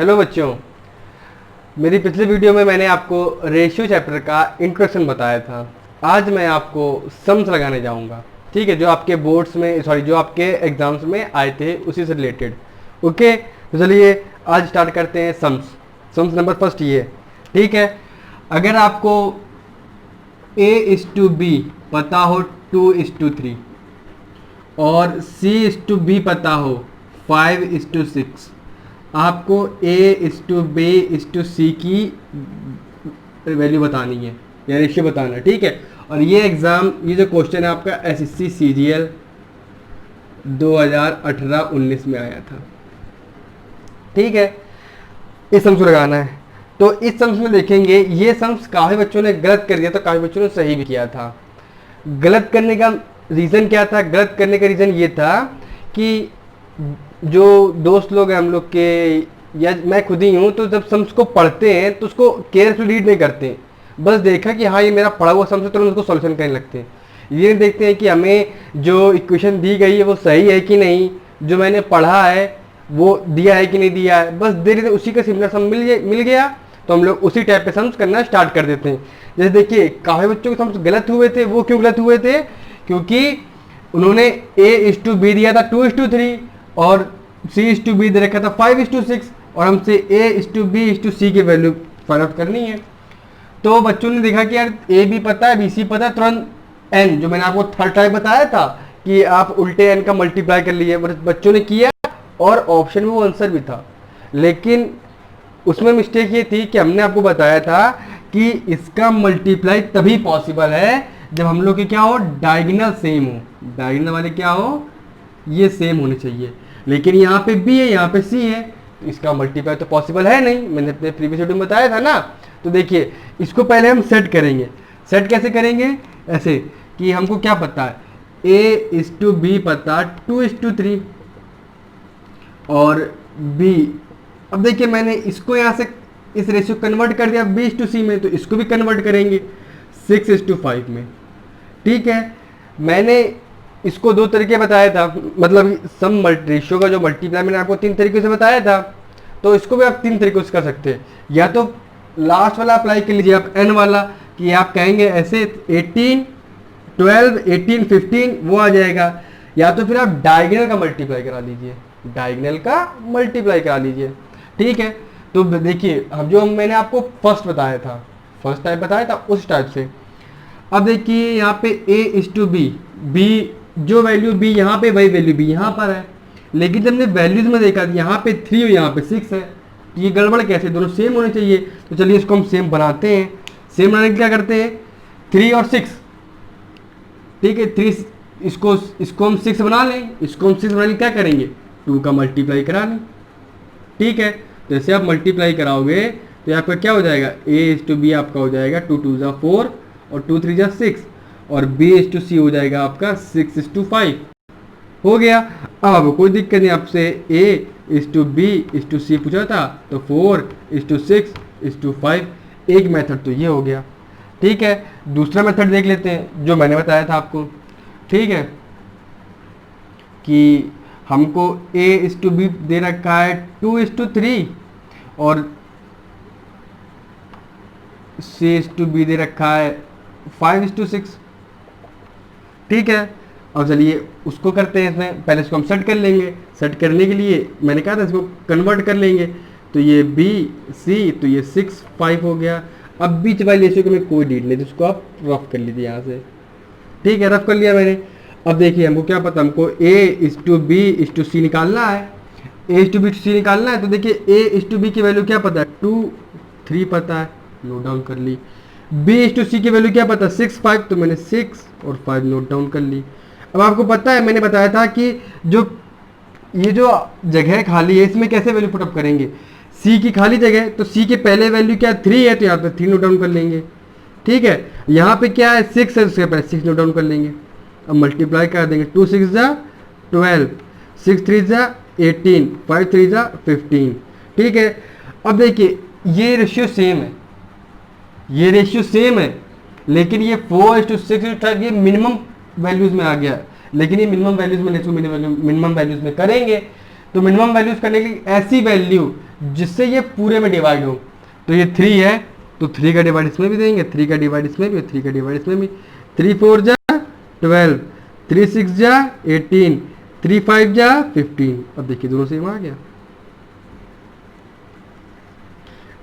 Hello बच्चों, मेरी पिछले वीडियो में मैंने आपको रेशियो चैप्टर का इंट्रोडक्शन बताया था। आज मैं आपको सम्स लगाने जाऊंगा। ठीक है, जो आपके बोर्ड्स में जो आपके एग्जाम्स में आए थे उसी से रिलेटेड। ओके, तो चलिए आज स्टार्ट करते हैं। सम्स नंबर फर्स्ट ये। ठीक है, अगर आपको A:B पता हो 2:3 और C:B पता हो 5:6, आपको A:B:C की वैल्यू बतानी है या रेशियो बताना है। ठीक है, और ये एग्ज़ाम, ये जो क्वेश्चन है आपका SSC CGL 2018-19 में आया था। ठीक है, इस सम्स को लगाना है। तो इस सम्स में देखेंगे, ये सम्स काफ़ी बच्चों ने गलत कर दिया था, काफ़ी बच्चों ने सही भी किया था। गलत करने का रीज़न क्या था? गलत करने का रीज़न ये था कि जो दोस्त लोग हैं हम लोग के, या मैं खुद ही हूँ, तो जब सम्स को पढ़ते हैं तो उसको केयरफुली रीड नहीं करते। बस देखा कि हाँ ये मेरा पढ़ा हुआ सम्स है, तो उसको सॉल्यूशन करने लगते हैं। ये नहीं देखते हैं कि हमें जो इक्वेशन दी गई है वो सही है कि नहीं, जो मैंने पढ़ा है वो दिया है कि नहीं दिया है। बस धीरे धीरे उसी का सिमिलर सम मिल गया तो हम लोग उसी टाइप पे सम्स करना स्टार्ट कर देते हैं। जैसे देखिए, काफ़ी बच्चों के सम्स गलत हुए थे। वो क्यों गलत हुए थे? क्योंकि उन्होंने A:B दिया था 2:3 और C:B दे रखा था 5:6 और हमसे A:B:C की वैल्यू फाइंड आउट करनी है। तो बच्चों ने देखा कि यार AB पता है, BC पता है, तुरंत N, जो मैंने आपको थर्ड टाइप बताया था कि आप उल्टे N का मल्टीप्लाई कर लिए, बच्चों ने किया और ऑप्शन में वो आंसर भी था। लेकिन उसमें मिस्टेक ये थी कि हमने आपको बताया था कि इसका मल्टीप्लाई तभी पॉसिबल है जब हम लोग के क्या हो, डायगोनल सेम हो। डायगोनल वाले क्या हो, ये सेम होने चाहिए। लेकिन यहाँ पे B है, यहाँ पे C है, तो इसका मल्टीप्लाई तो पॉसिबल है नहीं। मैंने अपने प्रीवियस वीडियो में बताया था ना। तो देखिए, इसको पहले हम सेट करेंगे। सेट कैसे करेंगे? ऐसे कि हमको क्या पता है, A:B पता 2:3 और B। अब देखिए, मैंने इसको यहाँ से इस रेशियो कन्वर्ट कर दिया B:C में, तो इसको भी कन्वर्ट करेंगे 6:5 में। ठीक है, मैंने इसको दो तरीके बताया था, मतलब सम रेशियो का जो मल्टीप्लाई मैंने आपको 3 तरीके से बताया था। तो इसको भी आप 3 तरीकों से कर सकते हैं। या तो लास्ट वाला अप्लाई कर लीजिए आप, N वाला, कि आप कहेंगे ऐसे 18, 12, 18, 15 वो आ जाएगा। या तो फिर आप डायगोनल का मल्टीप्लाई करा लीजिए, डायगोनल का मल्टीप्लाई करा लीजिए। ठीक है, तो देखिए, हम जो मैंने आपको फर्स्ट बताया था, फर्स्ट टाइप बताया था, उस टाइप से। अब देखिए यहाँ पे A:B, B जो वैल्यू B यहाँ पे, वही वैल्यू B यहाँ पर है। लेकिन जब हमने वैल्यूज में देखा, यहाँ पे 3 और यहाँ पे 6 है, तो ये गड़बड़ कैसे? दोनों सेम होने चाहिए। तो चलिए इसको हम सेम बनाते हैं। सेम बनाने के क्या करते हैं, 3 और 6। ठीक है, 3, इसको हम 6 बना लें। इसको हम 6 बनाने क्या करेंगे, 2 का मल्टीप्लाई करा लें। ठीक है, तो जैसे आप मल्टीप्लाई कराओगे तो आपका क्या हो जाएगा, A:B आपका हो जाएगा 2 2 जा 4 और 2 3 जा 6 और B:C हो जाएगा आपका 6:5 हो गया। अब आपको कोई दिक्कत नहीं, आपसे A:B:C पूछा था तो 4:6:5। एक मेथड तो ये हो गया। ठीक है, दूसरा मेथड देख लेते हैं जो मैंने बताया था आपको। ठीक है, कि हमको A:B दे रखा है 2:3 और C:B दे रखा है 5:6। ठीक है, अब चलिए उसको करते हैं। इसमें पहले इसको हम सेट कर लेंगे। सेट करने के लिए मैंने कहा था इसको कन्वर्ट कर लेंगे। तो ये B:C, तो ये 6 5 हो गया। अब बीच वाले रेशियो को मैं कोई नीड नहीं, तो इसको आप रफ कर लीजिए यहाँ से। ठीक है, रफ कर लिया मैंने। अब देखिए, हमको क्या पता, हमको A:B:C निकालना है। A:B:C निकालना है, तो देखिए A:B की वैल्यू क्या पता है, 2 3 पता है, नोट डाउन कर ली। B:C की वैल्यू क्या पता, 6 5, तो मैंने 6 और 5 नोट डाउन कर ली। अब आपको पता है, मैंने बताया था कि ये जो जगह खाली है, इसमें कैसे वैल्यू पुटअप करेंगे। C की खाली जगह, तो C के पहले वैल्यू क्या 3 है, तो यहाँ पे 3 नोट डाउन कर लेंगे। ठीक है, यहाँ पे क्या है 6 है, उसके पहले 6 नोट डाउन कर लेंगे। अब मल्टीप्लाई कर देंगे, 2 6 जा 12, 6 3 जा 18, 5 3 जा 15। ठीक है, अब देखिए ये रेशियो सेम है, ये रेशियो सेम है, लेकिन ये 4:6 ये मिनिमम वैल्यूज में आ गया। लेकिन ये मिनिमम वैल्यूज में मिनिमम वैल्यूज में करेंगे। तो मिनिमम वैल्यूज करने के लिए ऐसी वैल्यू जिससे ये पूरे में डिवाइड हो। तो ये 3 है तो 3 का डिवाइड इसमें भी देंगे, 3 का डिवाइड इसमें भी, 3 का डिवाइड इसमें भी। 3 4 जा 12, 3 6 जा 18, 3 5 जा 15। अब देखिए दोनों सेम आ गया।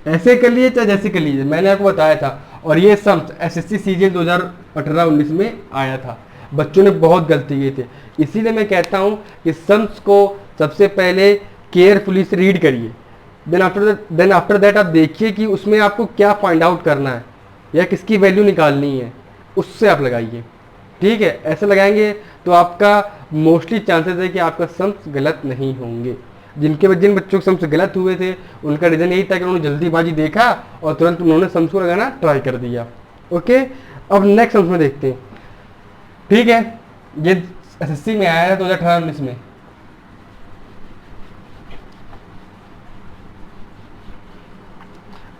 ऐसे कर लिए चाहे जैसे कर लीजिए, मैंने आपको बताया था। और ये सम्स एसएससी सीजीएल 2018-19 में आया था। बच्चों ने बहुत गलती की थी, इसीलिए मैं कहता हूँ कि सम्स को सबसे पहले केयरफुली से रीड करिए। देन आफ्टर दैट आप देखिए कि उसमें आपको क्या फाइंड आउट करना है या किसकी वैल्यू निकालनी है, उससे आप लगाइए। ठीक है, ऐसे लगाएंगे तो आपका मोस्टली चांसेस है कि आपका सम्स गलत नहीं होंगे। जिन बच्चों के सम्स गलत हुए थे उनका रीज़न यही था कि उन्होंने जल्दीबाजी देखा और तुरंत उन्होंने सम्स को लगाना ट्राई कर दिया। ओके, अब नेक्स्ट सम्स में देखते हैं। ठीक है, ये एसएससी में आया है 2018-19 में।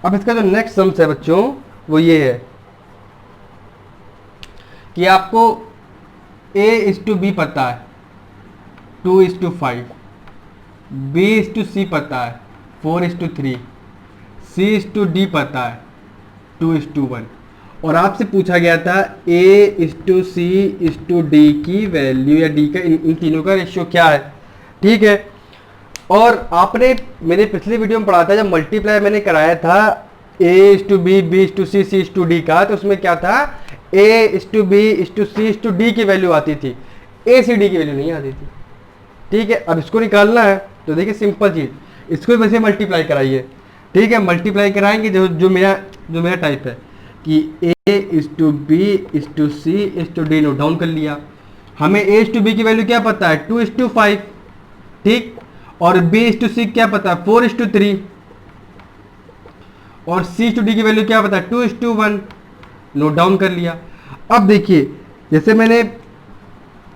अब इसका जो नेक्स्ट सम्स है बच्चों वो ये है कि आपको A:B पता है 2:5, B:C पता है 4:3, C:D पता है 2:1 और आपसे पूछा गया था A:C:D की वैल्यू या D का इन तीनों का रेशियो क्या है। ठीक है, और आपने मेरे पिछले वीडियो में पढ़ा था जब मल्टीप्लाई मैंने कराया था A:B, B:C, C:D का, तो उसमें क्या था A:B, C:D की वैल्यू आती थी, ACD की वैल्यू नहीं आती थी। ठीक है, अब इसको निकालना है तो देखिए सिंपल चीज़, इसको वैसे मल्टीप्लाई कराइए। ठीक है, मल्टीप्लाई कराएंगे जो मेरा टाइप है कि A:B, C:D नोट डाउन कर लिया। हमें A:B की वैल्यू क्या पता है 2:5, ठीक, और B:C क्या पता है 4:3 और C:D की वैल्यू क्या पता है 2:1, नोट डाउन कर लिया। अब देखिए जैसे मैंने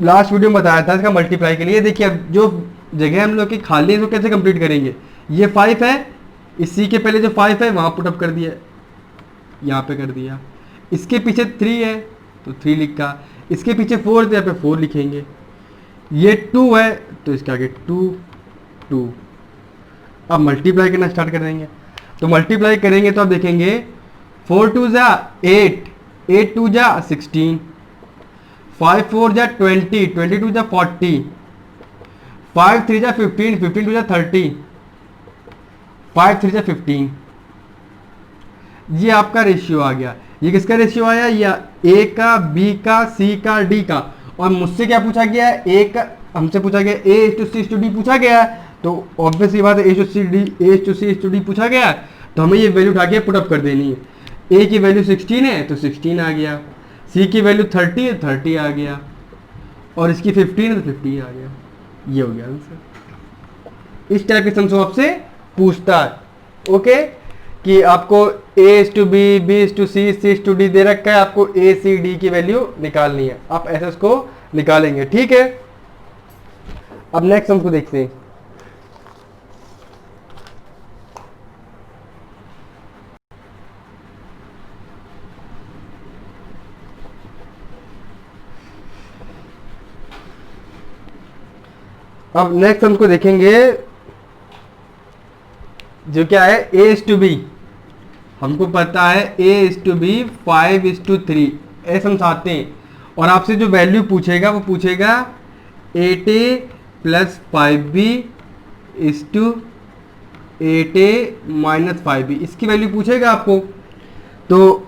लास्ट वीडियो में बताया था इसका मल्टीप्लाई के लिए, देखिए अब जो जगह हम लोग की खाली है तो कैसे कंप्लीट करेंगे। ये 5 है, इसी के पहले जो 5 है वहां पुटअप कर दिया, यहाँ पे कर दिया। इसके पीछे 3 है तो 3 लिखा, इसके पीछे 4 है यहाँ पे 4 लिखेंगे। ये 2 है तो इसके आगे 2। अब मल्टीप्लाई करना स्टार्ट कर देंगे। तो मल्टीप्लाई करेंगे तो आप देखेंगे 4 2 जा 8, 8 2 जा 16, 5 4 जा 20, 22 जा 40, 5 3 जा 15, 15 2 जा 30, 5 3 जा 15। ये आपका रेशियो आ गया। ये किसका रेशियो आया, या A का, B का, C का, D का। और मुझसे क्या पूछा गया है, A का हमसे पूछा गया A:C:D पूछा गया है, तो ऑब्वियसली बात है A:C:D पूछा गया है तो हमें ये वैल्यू उठा के पुटअप कर देनी है। A की वैल्यू 16 है तो 16 आ गया, C की वैल्यू 30 है 30 आ गया, और इसकी 15 है तो 15 आ गया। ये हो गया आंसर। इस टाइप के सम्स आपसे पूछता है। ओके, कि आपको A:B, B:C, C:D दे रखा है, आपको ACD की वैल्यू निकालनी है, आप ऐसे उसको निकालेंगे। ठीक है, अब नेक्स्ट सम्स को देखते हैं। अब नेक्स्ट सम्स को देखेंगे जो क्या है A:B। हमको पता है A:B 5:3 ऐसे सम्स आते हैं, और आपसे जो वैल्यू पूछेगा वो पूछेगा 8A + 5B = 8A - 5B, इसकी वैल्यू पूछेगा आपको। तो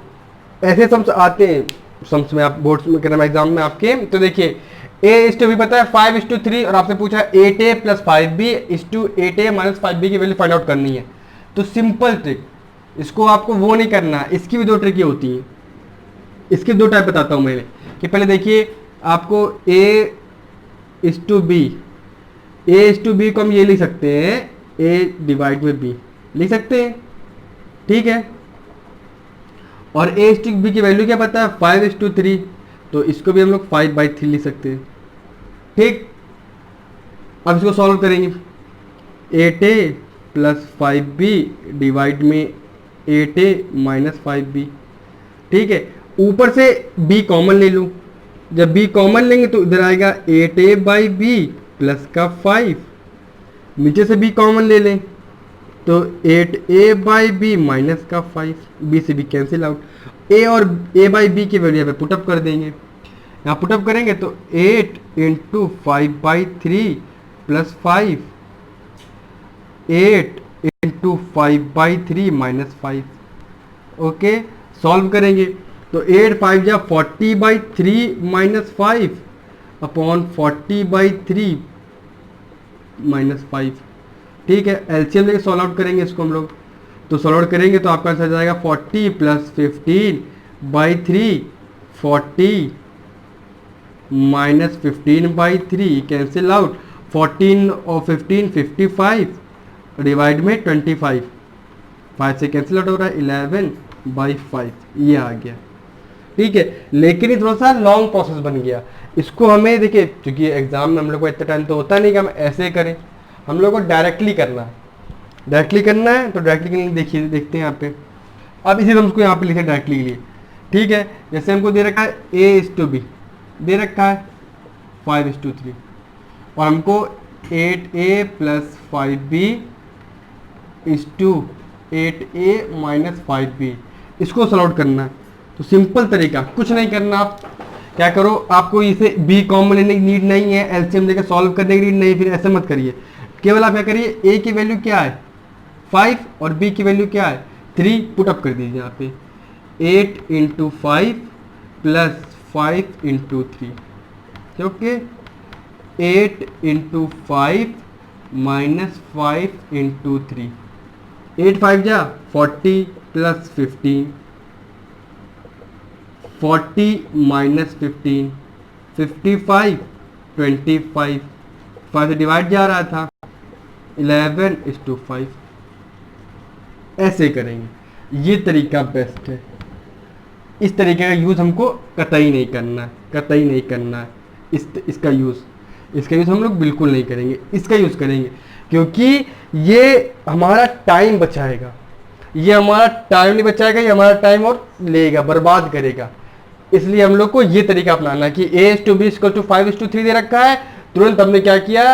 ऐसे सम्स आते हैं सम्स में, आप बोर्ड्स में करना एग्जाम में आपके। तो देखिए A:B पता है 5:3 और आपसे पूछा 8A + 5B = 8A - 5B की वैल्यू फाइंड आउट करनी है। तो सिंपल ट्रिक, इसको आपको वो नहीं करना है, इसकी भी 2 ट्रिक होती हैं। इसके 2 टाइप बताता हूँ मैंने कि पहले देखिए आपको A:B को हम ये लिख सकते हैं A/B लिख सकते हैं। ठीक है, और A:B की वैल्यू क्या पता है 5:3, तो इसको भी हम लोग 5/3 लिख सकते हैं। ठीक, अब इसको सॉल्व करेंगे 8A + 5B डिवाइड में 8A - 5B। ठीक है, ऊपर से B कॉमन ले लूँ, जब B कॉमन लेंगे तो इधर आएगा 8A/B + का 5, नीचे से B कॉमन ले लें तो 8a/b माइनस का 5, b से b कैंसिल आउट, a और a/b की वैल्यू यहाँ पे पुटअप कर देंगे। यहाँ पुटअप करेंगे तो 8 into 5/3 plus 5, 8 into 5/3 minus 5। Okay, solve करेंगे तो 8 5 जा 40/3 माइनस 5 अपॉन 40/3 माइनस 5। ठीक है, एलसीएम लेके सॉल्व आउट करेंगे इसको हम लोग। तो सॉल्व आउट करेंगे तो आपका आंसर जाएगा 40 प्लस 15/3, 40 माइनस 15/3 कैंसिल आउट, 14 और 15 55 डिवाइड में 25, 5 से कैंसिल आउट हो रहा है 11/5, ये आ गया। ठीक है, लेकिन ये थोड़ा सा लॉन्ग प्रोसेस बन गया। इसको हमें देखिए, क्योंकि एग्जाम में हम लोग को इतना टाइम तो होता नहीं कि हम ऐसे करें, हम लोग को डायरेक्टली करना है। डायरेक्टली करना है तो डायरेक्टली देखिए, देखते हैं यहाँ पे। अब इसी हम उसको यहाँ पे लिखे डायरेक्टली के लिए। ठीक है, जैसे हमको दे रखा है a/b, दे रखा है 5:3, और हमको 8a plus 5b is to 8a minus 5b, इसको सॉल्व आउट करना है। तो सिंपल तरीका, कुछ नहीं करना, आप क्या करो, आपको इसे b कॉमन लेने की नीड नहीं है, एलसीएम लेकर सॉल्व करने की नीड नहीं, फिर ऐसे मत करिए। केवल आप क्या करिए, a की वैल्यू क्या है 5 और b की वैल्यू क्या है 3, पुट अप कर दीजिए यहाँ पे 8 into 5 plus 5 into 3। Okay, 8 into 5 minus 5 into 3, 8 5 जा 40 प्लस 15, 40 माइनस 15 55, 25, 5 से डिवाइड जा रहा था 11:5। ऐसे करेंगे, ये तरीका बेस्ट है। इस तरीके का यूज़ हमको कतई नहीं करना है, कतई नहीं करना है। इसका यूज़ हम लोग बिल्कुल नहीं करेंगे, इसका यूज़ करेंगे, क्योंकि ये हमारा टाइम बचाएगा। ये हमारा टाइम नहीं बचाएगा, ये हमारा टाइम और लेगा, बर्बाद करेगा। इसलिए हम लोग को ये तरीका अपनाना है कि a/b = 5:3 दे रखा है, तुरंत हमने क्या किया,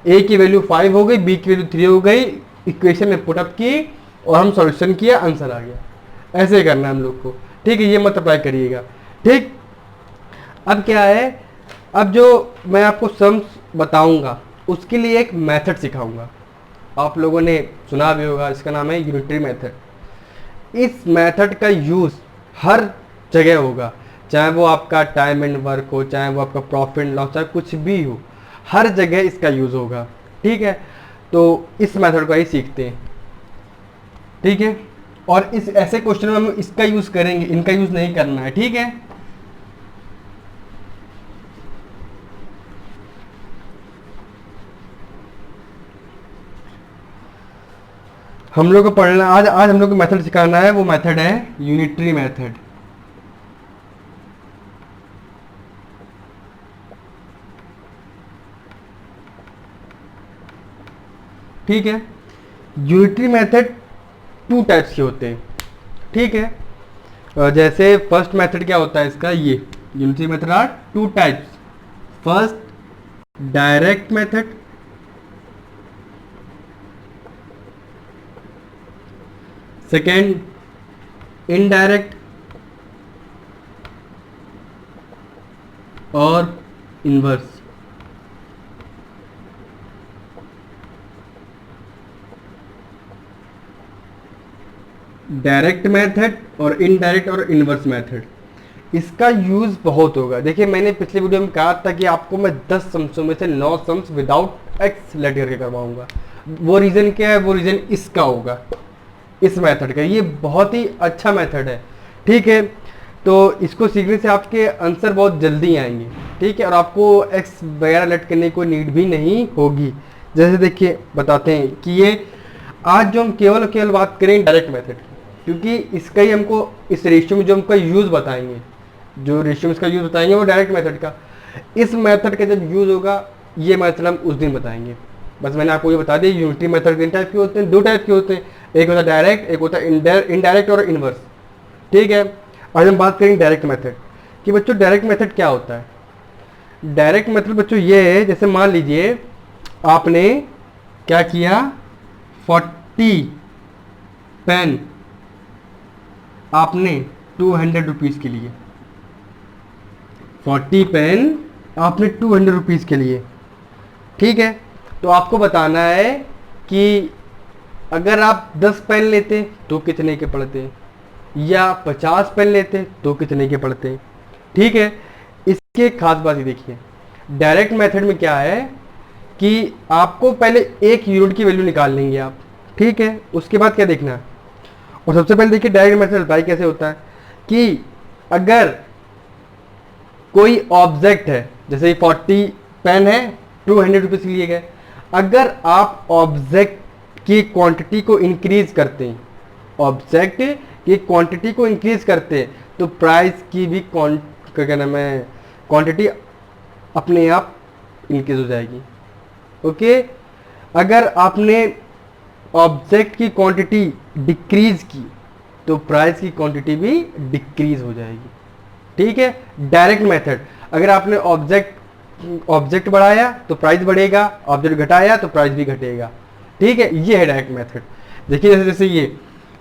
a की वैल्यू 5 हो गई, b की वैल्यू 3 हो गई, इक्वेशन में पुटअप की और हम सॉल्यूशन किया, आंसर आ गया। ऐसे करना है हम लोग को। ठीक है, ये मत अप्लाई करिएगा। ठीक, अब क्या है, अब जो मैं आपको सम्स बताऊंगा उसके लिए एक मेथड सिखाऊंगा। आप लोगों ने सुना भी होगा, इसका नाम है यूनिटरी मेथड। इस मेथड का यूज़ हर जगह होगा, चाहे वो आपका टाइम एंड वर्क हो, चाहे वो आपका प्रॉफिट एंड लॉस, चाहे कुछ भी हो, हर जगह इसका यूज़ होगा। ठीक है, तो इस मेथड को ही सीखते हैं। ठीक है, और इस ऐसे क्वेश्चन में हम इसका यूज़ करेंगे, इनका यूज़ नहीं करना है। ठीक है, हम लोग को पढ़ना आज हम लोग को मेथड सिखाना है, वो मेथड है यूनिटरी मेथड। ठीक है, यूनिटरी मेथड 2 टाइप्स के होते हैं। ठीक है, जैसे फर्स्ट मेथड क्या होता है इसका, ये unitary method are 2 types. First direct method, second indirect और इनवर्स। डायरेक्ट मेथड और इनडायरेक्ट और इनवर्स मेथड, इसका यूज़ बहुत होगा। देखिए, मैंने पिछले वीडियो में कहा था कि आपको मैं 10 सम्सों में से 9 सम्स विदाउट एक्स लेट करके करवाऊंगा। वो रीज़न क्या है, वो रीज़न इसका होगा, इस मेथड का। ये बहुत ही अच्छा मेथड है। ठीक है, तो इसको सीखने से आपके आंसर बहुत जल्दी आएंगे। ठीक है, और आपको एक्स वगैरह लेट करने की नीड भी नहीं होगी। जैसे देखिए, बताते हैं कि ये आज जो हम केवल बात करें डायरेक्ट मेथड, क्योंकि इसका ही हमको इस रेशियो में जो हमको यूज़ बताएंगे, जो रेशियो में इसका यूज़ बताएंगे वो डायरेक्ट मेथड का। इस मेथड का जब यूज़ होगा, ये मेथड हम उस दिन बताएंगे। बस मैंने आपको ये बता दिया, यूनिटरी मेथड 3 टाइप के होते हैं, 2 टाइप के होते हैं, एक होता है डायरेक्ट, एक होता है इनडायरेक्ट और इनवर्स। ठीक है, आज हम बात करेंगे डायरेक्ट मेथड कि बच्चों डायरेक्ट मेथड क्या होता है। डायरेक्ट मेथड बच्चों ये है, जैसे मान लीजिए आपने क्या किया, 40 पेन आपने 200 रुपीज़ के लिए, 40 पेन आपने 200 रुपीज़ के लिए, ठीक है। तो आपको बताना है कि अगर आप 10 पेन लेते तो कितने के पड़ते, या 50 पेन लेते तो कितने के पड़ते, ठीक है। इसके खास बात ये देखिए, डायरेक्ट मेथड में क्या है कि आपको पहले 1 यूनिट की वैल्यू निकाल लेंगे आप, ठीक है। उसके बाद क्या देखना है, और सबसे पहले देखिए डायरेक्ट मेथड अप्लाई कैसे होता है कि अगर कोई ऑब्जेक्ट है, जैसे 40 पेन है 200 रुपीज़ लिए गए, अगर आप ऑब्जेक्ट की क्वांटिटी को इंक्रीज करते हैं, ऑब्जेक्ट की क्वांटिटी को इंक्रीज करते हैं, तो प्राइस की भी क्या नाम है, क्वांटिटी अपने आप इंक्रीज हो जाएगी, ओके। अगर आपने ऑब्जेक्ट की क्वांटिटी डिक्रीज की तो प्राइस की क्वांटिटी भी डिक्रीज हो जाएगी, ठीक है। डायरेक्ट मेथड, अगर आपने ऑब्जेक्ट बढ़ाया तो प्राइस बढ़ेगा, ऑब्जेक्ट घटाया तो प्राइस भी घटेगा, ठीक है। ये है डायरेक्ट मेथड। देखिए जैसे जैसे ये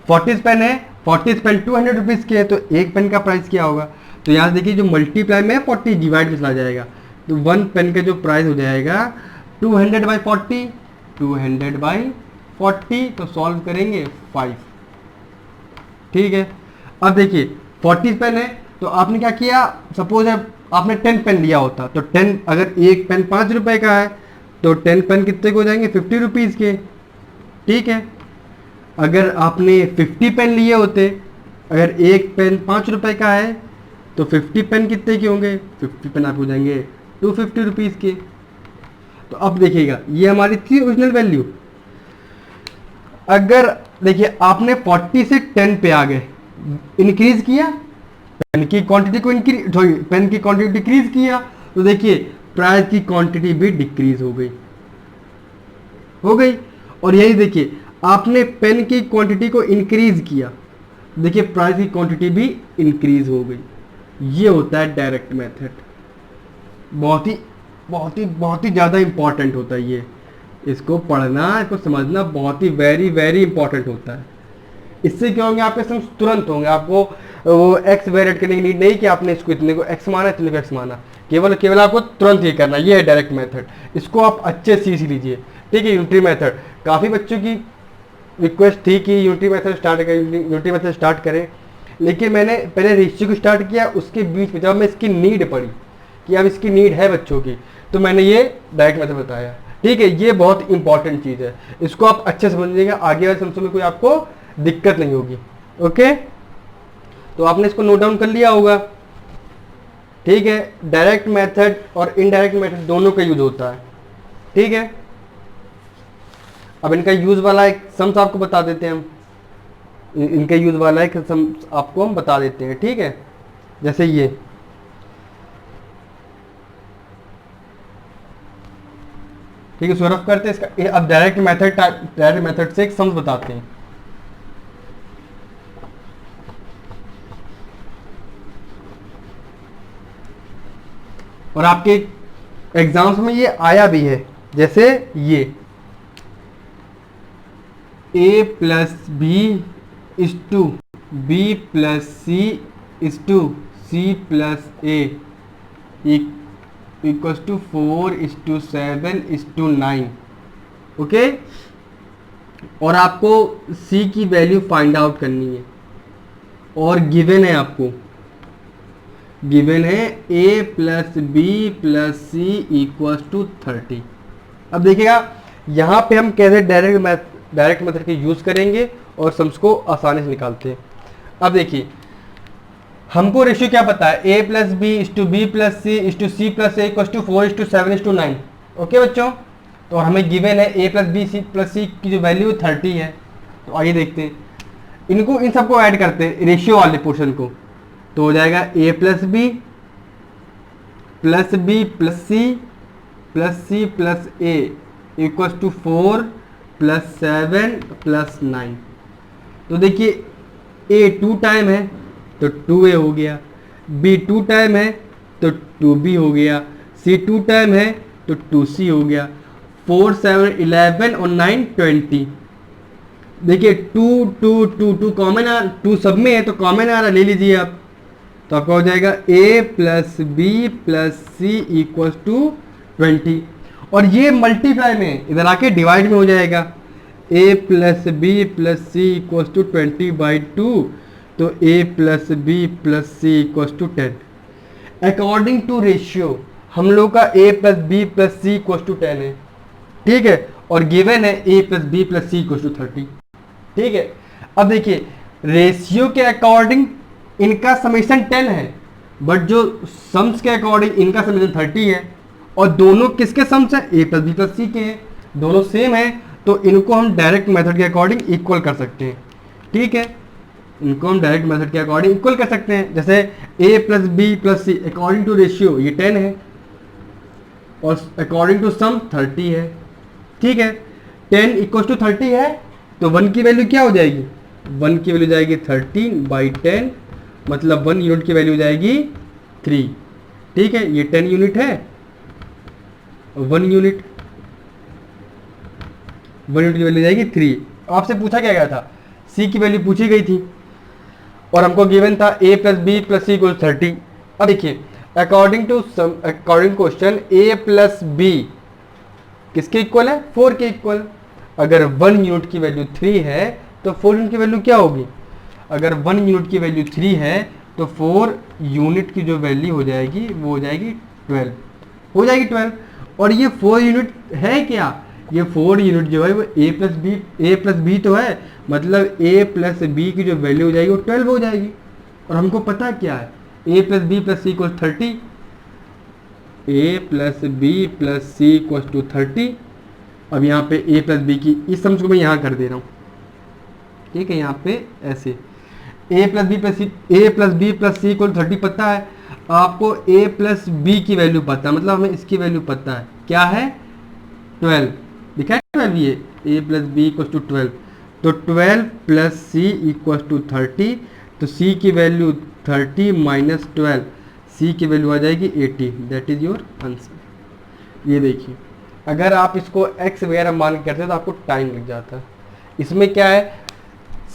40 पेन है, 40 पेन 200 रुपीज़ के है, तो एक पेन का प्राइस क्या होगा, तो यहाँ से देखिए जो मल्टीप्लाई में 40 डिवाइड में चला जाएगा, तो 1 पेन का जो प्राइस हो जाएगा 200/40, 200/40, तो सॉल्व करेंगे 5, ठीक है। अब देखिए 40 पेन है, तो आपने क्या किया, सपोज है आपने 10 पेन लिया होता, तो 10, अगर एक पेन 5 रुपए का है तो 10 पेन कितने को हो जाएंगे, 50 रुपीज़ के, ठीक है। अगर आपने 50 पेन लिए होते, अगर एक पेन 5 रुपए का है तो 50 पेन कितने के होंगे, 50 पेन आप हो जाएंगे 250 रुपीज़ के। तो अब देखिएगा ये हमारी थी ओरिजिनल वैल्यू। अगर देखिए आपने 40 से 10 पे आ गए, इंक्रीज किया, पेन की क्वांटिटी को इंक्रीज, सॉरी पेन की क्वांटिटी डिक्रीज किया, तो देखिए प्राइस की क्वांटिटी भी डिक्रीज हो गई। और यही देखिए आपने पेन की क्वांटिटी को इंक्रीज किया, देखिए प्राइस की क्वांटिटी भी इंक्रीज हो गई। ये होता है डायरेक्ट मेथड, बहुत ही ज़्यादा इंपॉर्टेंट होता है ये, इसको पढ़ना, इसको समझना बहुत ही वेरी वेरी इंपॉर्टेंट होता है। इससे क्या होंगे, आपके समझ तुरंत होंगे, आपको वो एक्स वेरिएट करने की नीड नहीं कि आपने इसको इतने को एक्स माना, इतने को एक्स माना, केवल आपको तुरंत ये करना। ये है डायरेक्ट मेथड, इसको आप अच्छे सीख लीजिए, ठीक है। यूनिटरी मेथड, काफ़ी बच्चों की रिक्वेस्ट थी कि यूनिटरी मेथड स्टार्ट करें, लेकिन मैंने पहले रेशियो को स्टार्ट किया, उसके बीच में जब मैं इसकी नीड पड़ी कि अब इसकी नीड है बच्चों की, तो मैंने ये डायरेक्ट मेथड बताया, ठीक है। ये बहुत इंपॉर्टेंट चीज़ है, इसको आप अच्छे से समझिएगा, आगे वाले समझने में कोई आपको दिक्कत नहीं होगी, ओके। तो आपने इसको नोट डाउन कर लिया होगा, ठीक है। डायरेक्ट मेथड और इनडायरेक्ट मेथड दोनों का यूज होता है, ठीक है। अब इनका यूज वाला एक सम्स आपको बता देते हैं हम, इनका यूज वाला एक सम्स आपको हम बता देते हैं, ठीक है। जैसे ये ठीक है, सौरभ करते हैं इसका। अब डायरेक्ट मेथड से एक सम्स बताते हैं। और आपके एग्जाम्स में ये आया भी है, जैसे ये a plus B is to B plus C is to C plus A equals to 4:7:9, okay. और आपको c की वैल्यू फाइंड आउट करनी है, और गिवन है, आपको गिवन है a plus B plus C equals to 30। अब देखिएगा यहाँ पे हम कैसे डायरेक्ट मेथड के यूज़ करेंगे और सम्स को आसानी से निकालते हैं। अब देखिए हमको रेशियो क्या पता है, a plus B is to B plus C is to C plus A equals to 4:7:9, okay बच्चों। तो हमें गिवन है a plus B C plus C की जो वैल्यू 30 है। तो आइए देखते हैं, इन सबको ऐड करते हैं रेशियो वाले पोर्शन को, तो हो जाएगा a plus B plus C plus A equals to 4 + 7 + 9। तो देखिए a 2 टाइम है तो 2a हो गया, b 2 टाइम है तो 2b हो गया, c 2 टाइम है तो 2c हो गया। 4 7 11 और 9 20, देखिए two two two two common आ, टू सब में है तो कॉमन आ रहा, ले लीजिए आप। तो आपका हो जाएगा a plus B plus C equal to 20, और ये मल्टीप्लाई में इधर आके डिवाइड में हो जाएगा। a plus B plus C equal to 20/2, तो a plus B plus C equal to 10। According to ratio हम लोग का a plus B plus C equal to 10 है, ठीक है, और गिवन है a plus B plus C equal to 30, ठीक है। अब देखिए रेशियो के अकॉर्डिंग इनका समेशन 10 है, बट जो सम्स के अकॉर्डिंग इनका समेशन 30 है, और दोनों किसके सम्स हैं, a plus B plus C के हैं, दोनों सेम है, तो इनको हम डायरेक्ट मेथड के अकॉर्डिंग इक्वल कर सकते हैं, ठीक है। इनको हम डायरेक्ट मेथड के अकॉर्डिंग इक्वल कर सकते हैं। जैसे a plus B plus C according to ratio ये 10 है, और अकॉर्डिंग टू सम 30 है, ठीक है। 10 इक्वल टू 30 है, तो 1 की वैल्यू क्या हो जाएगी, 1 की वैल्यू जाएगी 13/10, मतलब 1 यूनिट की वैल्यू जाएगी 3, ठीक है। ये 10 यूनिट है, 1 यूनिट की वैल्यू जाएगी 3। आपसे पूछा क्या गया था, c की वैल्यू पूछी गई थी, और हमको गिवन था a plus B plus C equal 30। अब देखिए according question a plus B किसके इक्वल है, 4 के इक्वल। अगर 1 यूनिट की वैल्यू 3 है तो 4 यूनिट की वैल्यू क्या होगी, अगर 1 यूनिट की वैल्यू 3 है तो 4 यूनिट की जो वैल्यू हो जाएगी वो हो जाएगी 12, हो जाएगी 12। और ये 4 यूनिट है क्या, ये 4 यूनिट जो है वो a प्लस बी तो है, मतलब a प्लस बी की जो वैल्यू हो जाएगी वो 12 हो जाएगी। और हमको पता क्या है, a plus B plus C equal 30, a plus B plus C equal to 30। अब यहाँ पे a प्लस बी की इस सम्स को मैं यहाँ कर दे रहा हूँ, ठीक है, यहाँ पे ऐसे a plus B plus C equal 30 पता है आपको, a प्लस बी की वैल्यू पता है, मतलब हमें इसकी वैल्यू पता है, क्या है 12, दिखा है 12, ये a plus B equal to 12, तो 12 प्लस सी इक्वल टू 30, तो c की वैल्यू 30 माइनस 12, c की वैल्यू आ जाएगी 80, दैट इज योर आंसर। ये देखिए अगर आप इसको x वगैरह मान के करते हैं तो आपको टाइम लग जाता है। इसमें क्या है,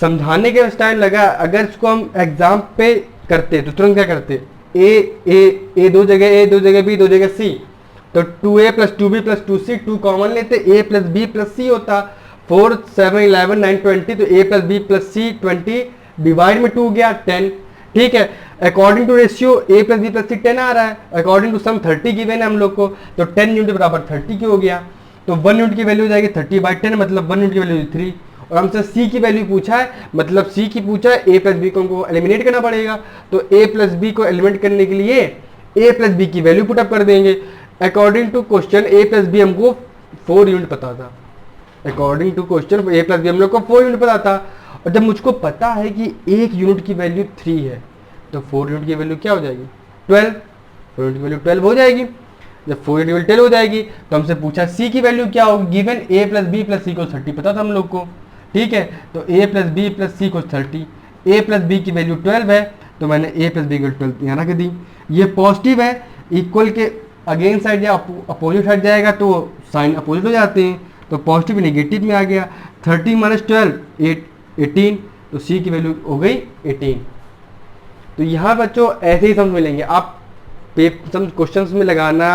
समझाने के टाइम लगा, अगर इसको हम एग्जाम पे करते तो तुरंत क्या करते, ए दो जगह बी दो जगह सी, तो 2a plus 2b plus 2c 2 common लेते, a plus B plus C होता, 4 7 11 9 20, तो a प्लस बी प्लस सी 20 डिवाइड में 2 गया 10, ठीक है। According to ratio a plus B plus C 10 आ रहा है, अकॉर्डिंग टू सम 30 गिवन है हम लोग को, तो 10 यूनिट बराबर 30 की हो गया, तो 1 यूनिट की वैल्यू हो जाएगी 30/10, मतलब 1 यूनिट की वैल्यू 3। और हमसे c की वैल्यू पूछा है, मतलब c की पूछा है, a प्लस बी को हमको एलिमिनेट करना पड़ेगा, तो a प्लस बी को एलिमिनेट करने के लिए a प्लस बी की वैल्यू पुटअप कर देंगे। According to question a plus B हमको 4 यूनिट पता था, according to question a plus B हम लोग को 4 यूनिट पता था, और जब मुझको पता है कि 1 यूनिट की वैल्यू 3 है, तो 4 यूनिट की वैल्यू क्या हो जाएगी 12, 4 यूनिट की वैल्यू 12 हो जाएगी। जब 4 यूनिट की वैल्यू 12 हो जाएगी तो हमसे पूछा c की वैल्यू क्या होगी, given a plus B plus C को 30 पता था हम लोग को, ठीक है, तो a plus B plus C को 30, a प्लस बी की वैल्यू 12 है, तो मैंने a प्लस बी की 12 यहाँ रख दी। ये पॉजिटिव है, इक्वल के अगेन साइड या अपोजिट साइड जाएगा तो साइन अपोजिट हो जाते हैं, तो पॉजिटिव नेगेटिव में आ गया, 30 माइनस 12 18, तो c की वैल्यू हो गई 18। तो यहाँ बच्चों ऐसे ही समझ मिलेंगे, आप क्वेश्चन में लगाना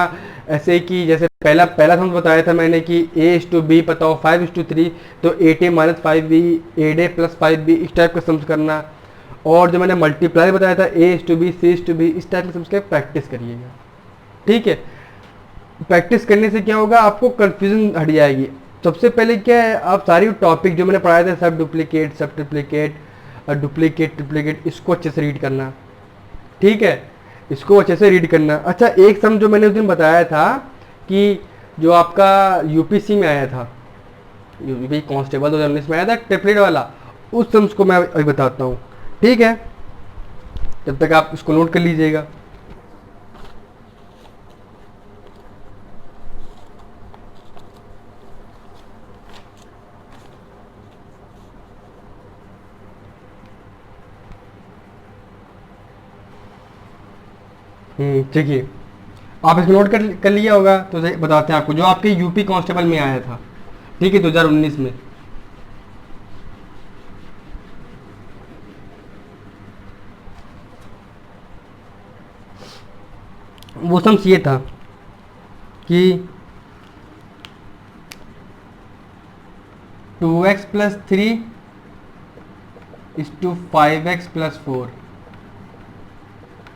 ऐसे कि जैसे पहला समझ बताया था मैंने कि a/b पता हो 5:3, तो 8a minus 5b, 8a plus 5b, इस टाइप का समझ करना। और जो मैंने मल्टीप्लाई बताया था a/b, c/b, इस टाइप का समझ के प्रैक्टिस करिएगा, ठीक है। प्रैक्टिस करने से क्या होगा, आपको कन्फ्यूजन हट जाएगी। सबसे पहले क्या है, आप सारी टॉपिक जो मैंने पढ़ाए थे, सब डुप्लीकेट, सब ट्रिप्लीकेट, डुप्लीकेट ट्रिप्लीकेट, इसको अच्छे से रीड करना, ठीक है, इसको अच्छे से रीड करना। अच्छा एक सम जो मैंने उस दिन बताया था कि जो आपका यूपीसी में आया था, यूपी कांस्टेबल 2019 में आया था ट्रिपलेट वाला, उस सम्स को मैं अभी बताता हूँ, ठीक है, जब तक आप इसको नोट कर लीजिएगा। ठीक है, आप इसको नोट कर लिया होगा, तो बताते हैं आपको, जो आपके यूपी कांस्टेबल में आया था, ठीक है, 2019 में। वो सम्स ये था कि 2x plus 3 is to 5x plus 4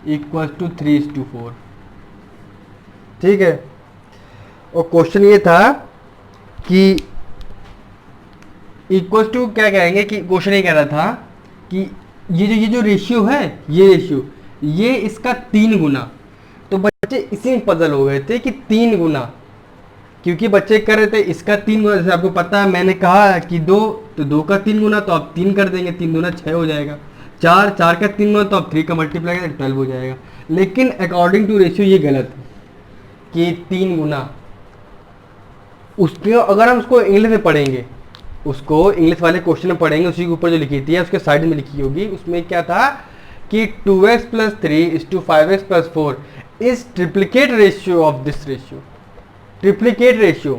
equal to 3:4। ठीक है, और क्वेश्चन ये था कि इक्वल टू क्या कहेंगे, कि क्वेश्चन ये कह रहा था कि ये जो रेशियो है, ये रेशियो ये इसका 3 गुना। तो बच्चे इसी में पजल हो गए थे कि 3 गुना, क्योंकि बच्चे कर रहे थे इसका 3 गुना। जैसे आपको पता है, मैंने कहा कि 2 तो 2 का 3 गुना, तो आप 3 कर देंगे, 3 गुना 6 हो जाएगा। 4 का 3 गुना, तो आप 3 का मल्टीप्लाई करें 12 हो जाएगा। लेकिन अकॉर्डिंग टू रेशियो ये गलत है कि 3 गुना। उसके अगर हम उसको इंग्लिश में पढ़ेंगे, उसको इंग्लिश वाले क्वेश्चन में पढ़ेंगे, उसी के ऊपर जो लिखी थी उसके साइड में लिखी होगी, उसमें क्या था कि 2x plus 3 is to 5x plus 4 is triplicate ratio of this ratio. Triplicate ratio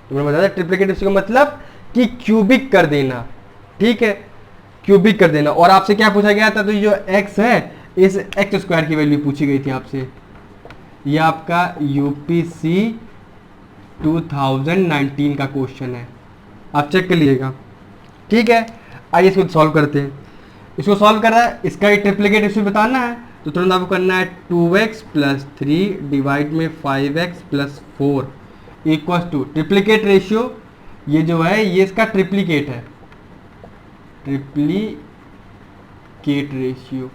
तो मैंने बताया, ट्रिप्लिकेट रेशियो का मतलब कि क्यूबिक कर देना। ठीक है, क्यूबिक कर देना। और आपसे क्या पूछा गया था, तो ये जो x है, इस x स्क्वायर की वैल्यू पूछी गई थी आपसे। ये आपका यूपीसी 2019 का क्वेश्चन है, आप चेक कर लीजिएगा। ठीक है, आइए इसको सॉल्व करते हैं। इसको सॉल्व कर रहा है, इसका ही ट्रिप्लिकेट रेशियो बताना है, तो तुरंत आपको करना है 2x प्लस 3 डिवाइड में 5x plus 4 equal to triplicate ratio. ये जो है ये इसका ट्रिप्लिकेट है, ट्रिप्लिकेट रेशियो।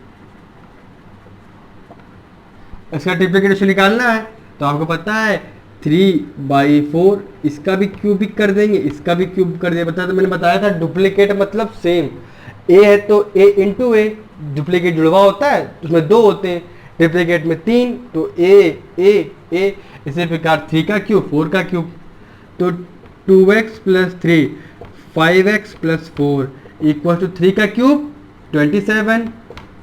इसका ट्रिप्लिकेट रेशियो निकालना है, तो आपको पता है 3/4, इसका भी क्यूबिक कर देंगे, इसका भी क्यूब कर देंगे। तो मैंने बताया था डुप्लीकेट मतलब सेम। ए है तो ए इंटू ए, डुप्लीकेट जुड़वा होता है तो उसमें 2 होते हैं, ट्रिप्लीकेट में 3, तो ए। इसी प्रकार 3 का क्यूब 4 का क्यूब, तो 2x plus 3 5x plus 4 equal to 3 का क्यूब 27,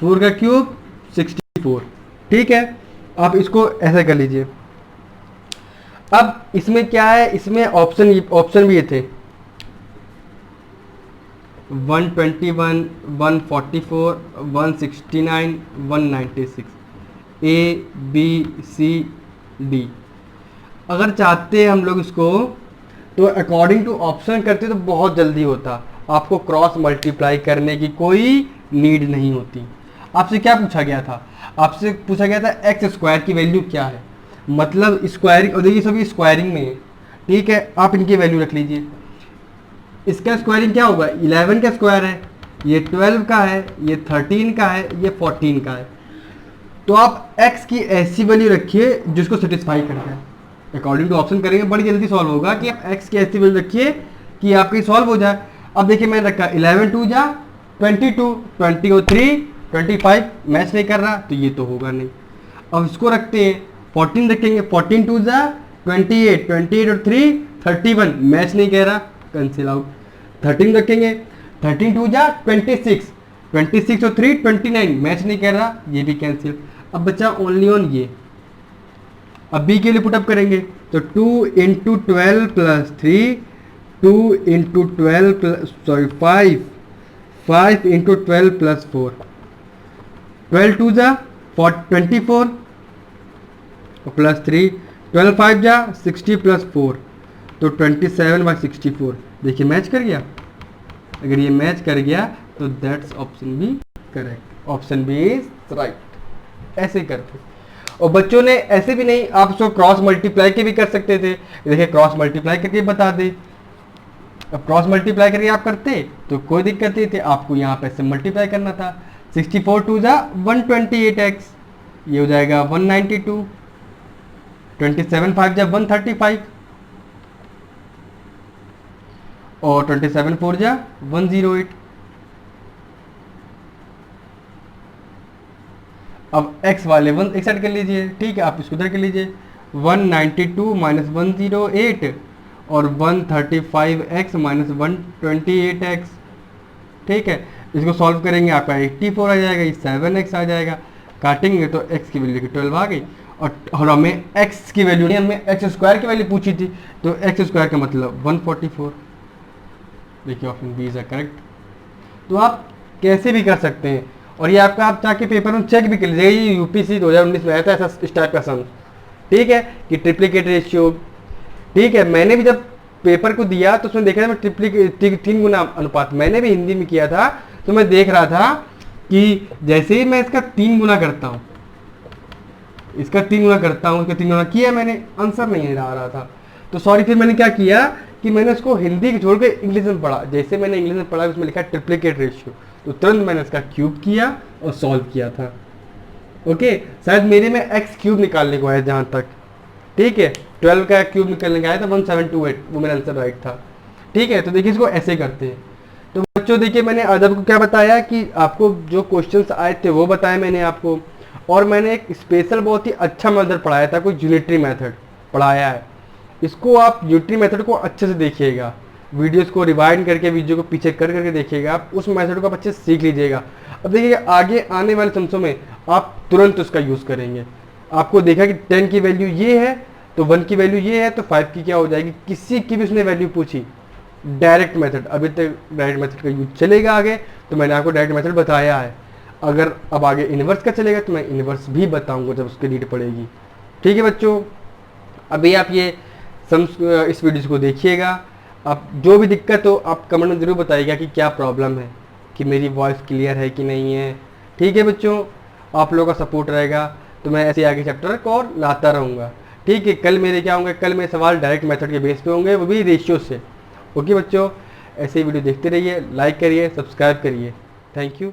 4 का क्यूब 64। ठीक है, आप इसको ऐसे कर लीजिए। अब इसमें क्या है, इसमें ऑप्शन भी ये थे 121, 144, 169, 196, ए बी सी डी। अगर चाहते हैं हम लोग इसको, तो अकॉर्डिंग टू ऑप्शन करते तो बहुत जल्दी होता, आपको क्रॉस मल्टीप्लाई करने की कोई नीड नहीं होती। आपसे क्या पूछा गया था, आपसे पूछा गया था एक्स स्क्वायर की वैल्यू क्या है, मतलब स्क्वायरिंग, और देखिए सभी स्क्वायरिंग में है। ठीक है, आप इनकी वैल्यू रख लीजिए। इसका स्क्वायरिंग क्या होगा, 11 का स्क्वायर है, ये 12 का है, ये 13 का है, ये 14 का है। तो आप x की ऐसी वैल्यू रखिए जिसको सेटिस्फाई कर जाए। अकॉर्डिंग टू ऑप्शन करेंगे बड़ी जल्दी सॉल्व होगा कि आप x की ऐसी वैल्यू रखिए कि आपकी सॉल्व हो जाए। अब देखिए मैंने रखा 11 2 जा 22, 20 और 3 25, मैच नहीं कर रहा तो ये तो होगा नहीं। अब इसको रखते हैं 14 रखेंगे, 14 2 जा 28, 28 और 3 31, मैच नहीं कह रहा, कैंसिल आउट। 13 रखेंगे, 13 2 जा 26, 26 और 3 29, मैच नहीं कर रहा, ये भी कैंसिल। अब बचा ओनली ऑन ये। अब बी के लिए पुटअप करेंगे तो 2 into 12 plus 3, 2 into 12 plus 5 into 12 plus 4, 12 2 जा 24 प्लस 3, 12 5 जा 60 प्लस 4, तो 27/64। देखिए मैच कर गया। अगर ये मैच कर गया तो that's option B correct, option B is right. ऐसे ही करते, और बच्चों ने ऐसे भी नहीं, आप इसको क्रॉस मल्टीप्लाई के भी कर सकते थे। देखिए क्रॉस मल्टीप्लाई करके बता दे, अब क्रॉस मल्टीप्लाई करके आप करते तो कोई दिक्कत नहीं थी, आपको यहाँ पे से मल्टीप्लाई करना था। 64 2 जा 128x, ये हो जाएगा 192, 27 5 जा 135 और 27 4 जा 108। अब x वाले वन एक साइड कर लीजिए, ठीक है, आप इसको उधर कर लीजिए। 192 माइनस 108 और 135x माइनस 128x। ठीक है, इसको सॉल्व करेंगे आपका 84 आ जाएगा, ये 7x आ जाएगा। काटेंगे तो x की वैल्यू 12 आ गई, और हमें x की वैल्यू नहीं, हमें x स्क्वायर की वैल्यू पूछी थी, तो x स्क्वायर का मतलब 144। देखिए ऑप्शन बी इज करेक्ट। तो आप कैसे भी कर सकते हैं, और ये आपका आप जाके पेपर में चेक भी कर लीजिएगा, ये यूपीसी 2019 में आया था ऐसा इस टाइप का सम। ठीक है, कि ट्रिप्लिकेट रेशियो। ठीक है, मैंने भी जब पेपर को दिया तो उसमें देखा था मैं ट्रिप्लिकेट 3 गुना अनुपात मैंने भी हिंदी में किया था, तो मैं देख रहा था कि जैसे ही मैं इसका 3 गुना करता हूँ, इसका 3 गुना करता हूँ, इसका 3 गुना किया मैंने, आंसर नहीं आ रहा था। तो सॉरी, फिर मैंने क्या किया कि मैंने उसको हिंदी के छोड़ के इंग्लिश में पढ़ा। जैसे मैंने इंग्लिश में पढ़ा उसमें लिखा ट्रिप्लिकेट रेशियो, तो तुरंत मैंने इसका क्यूब किया और सॉल्व किया था। ओके, शायद मेरे में एक्स क्यूब निकालने को आया जहाँ तक। ठीक है, 12 का क्यूब निकलने का आया था 1728, वो मेरा आंसर राइट था। ठीक है, तो देखिए इसको ऐसे करते हैं। तो बच्चों देखिए, मैंने आज आपको क्या बताया कि आपको जो क्वेश्चंस आए थे वो बताए मैंने आपको, और मैंने एक स्पेशल बहुत ही अच्छा मेथड पढ़ाया था, कोई यूनिटरी मेथड पढ़ाया है। इसको आप यूनिटरी मेथड को अच्छे से देखिएगा, वीडियोस को रिवाइंड करके वीडियो को पीछे कर करके देखिएगा, आप उस मेथड को आप अच्छे से सीख लीजिएगा। अब देखिएगा आगे आने वाले समस्यों में आप तुरंत उसका यूज़ करेंगे। आपको देखा कि 10 की वैल्यू ये है तो 1 की वैल्यू ये है, तो 5 की क्या हो जाएगी, किसी की भी उसने वैल्यू पूछी, डायरेक्ट मेथड, अभी तक डायरेक्ट मेथड का यूज चलेगा आगे, तो मैंने आपको डायरेक्ट मेथड बताया है। अगर अब आगे इन्वर्स का चलेगा तो मैं इन्वर्स भी बताऊंगा जब उसकी नीड पड़ेगी। ठीक है बच्चों, अभी आप ये इस वीडियो को देखिएगा। आप जो भी दिक्कत हो आप कमेंट में ज़रूर बताइएगा कि क्या प्रॉब्लम है, कि मेरी वॉइस क्लियर है कि नहीं है। ठीक है बच्चों, आप लोगों का सपोर्ट रहेगा तो मैं ऐसे आगे चैप्टर को और लाता रहूँगा। ठीक है, कल मेरे क्या होंगे, कल मेरे सवाल डायरेक्ट मेथड के बेस पे होंगे, वो भी रेशियो से। ओके बच्चों, ऐसे ही वीडियो देखते रहिए, लाइक करिए, सब्सक्राइब करिए। Thank you.